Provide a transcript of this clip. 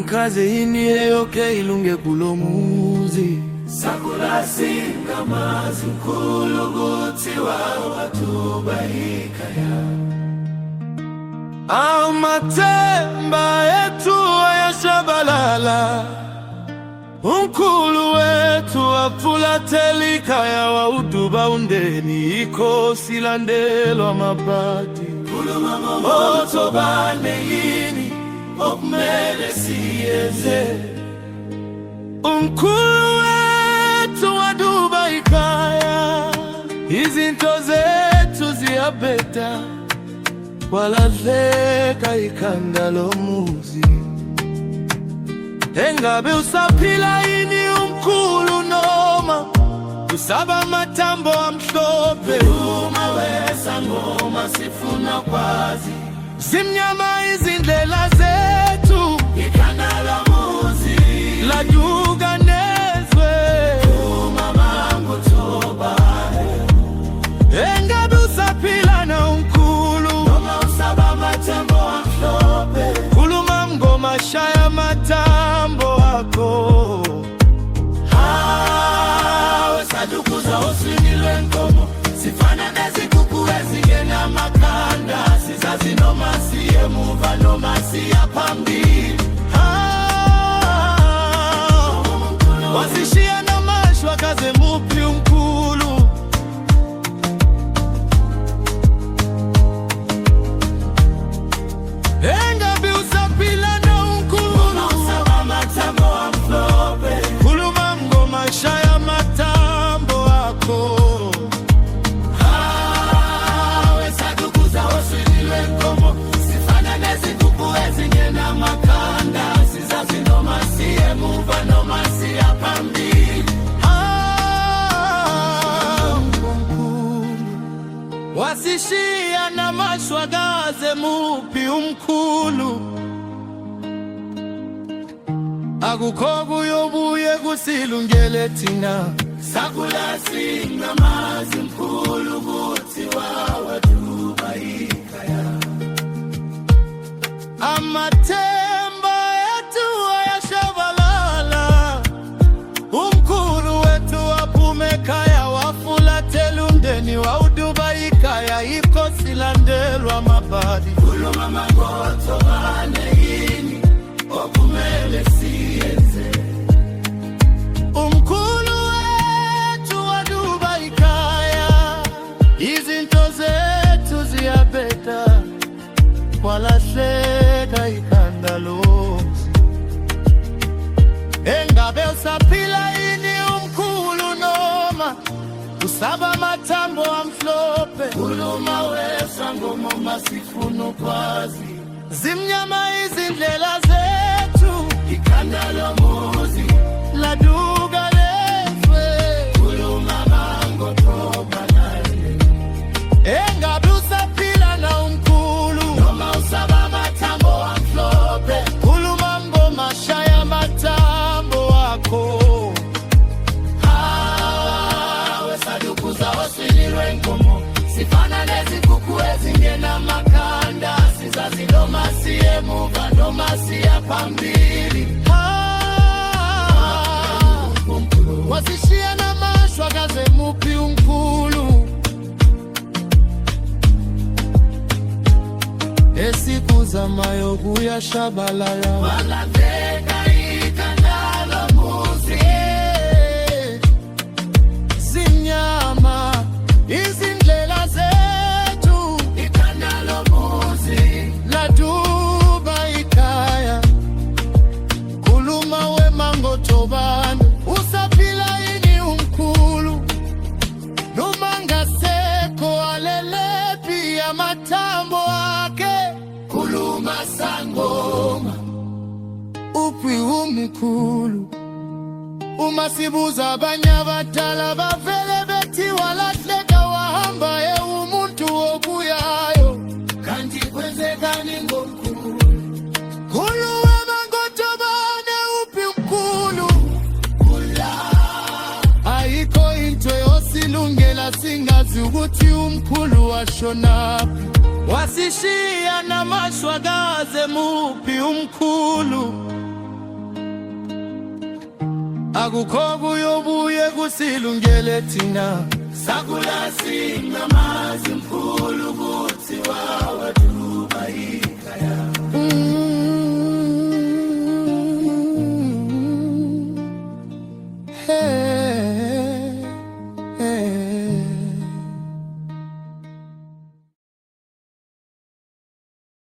Kaze ini yoke ilunge kulomuzi Sakula singa mazi mkulu guti wa watu bahikaya Amatemba yetu ayashabalala Unkulu wetu afulathelika ya wauduba undeni ikosi landelwa mabati Kuluma moto baneyini okumele siyenze Unkulu wetu waduba ikaya Izinto zetu ziyabeta Walahleka ikhanda lomuzi Engabe usaphila ini umkhulu noma Usaba matambo amhlophe Uma wesa ngoma sifuna kwazi Zimnyama izindlela zethu Ikhanda lomuzi Laduka nezwe Uma mango toba Engabe usaphila na umkhulu Noma usaba matambo amhlophe Khuluma ngoma shaya matambo akho Wesadukuza uswini lwenkomo Sifana nezikuku ezingena makanda Sizazi noma siye muva noma siya phambili Wasishia na mashwa kaze mupi umkhulu Engabe usaphila na umkhulu Usaba matambo amhlophe Khuluma ngoma shaya matambo akho Wesadukuza uswini lwenkomo Sifana nezikuku ezingena makanda Sizazi noma siye muva noma siya phambili Wasishia na mashwa kaze mupi umkhulu Akukho kuyobuye kusilungele thina Sakula singa mazi mkhulu guti wa watu bahikaya Amatemba yetu ayashabalala Umkhulu wetu wapumekaya wafulathela umndeni wauduba ikaya ikosi landelwa mabadi Kuluma mangoto baneyini okumele siyenze Umkhulu wetu waduba ikaya Izinto zethu ziyabeta Walahleka ikhanda lomuzi Engabe usaphila ini umkhulu noma Usaba matambo amhlophe Kuluma wesa ngoma sifuna kwazi Zimnyama izindlela zethu Ikhanda lomuzi Laduka nezwe Kuluma mango toba naye Engabe usaphila na umkhulu Noma usaba matambo amhlophe Khuluma ngoma shaya matambo akho Wesadukuza uswini lwenkomo Sifana nezikuku ezingena makanda Sizazi noma siye muva noma siya phambili Wasishia na mashwa kaze mupi umkhulu Esiku zamayo kuyashabalala Walahleka ikhanda lomuzi Zimnyama izindlela zethu Ikhanda lomuzi Laduba ikaya Khuluma wemango tobane Usaphila ini umkhulu Noma ngasekho alelepi amatambo akhe Kuluma sangoma Uphi umkhulu Uma sibuza abanye abadala bavele bethi walahleka wahamba umuntu obuyayo Kanti kwenzekani ngomkhulu Khuluma mangotobane uphi umkhulu Kula Ayikho into yosilungela singazi ukuthi umkhulu washonaphi wasishia na mashwagaze mupi umkhulu akukho yobuye kusilungele thina sakula singamazi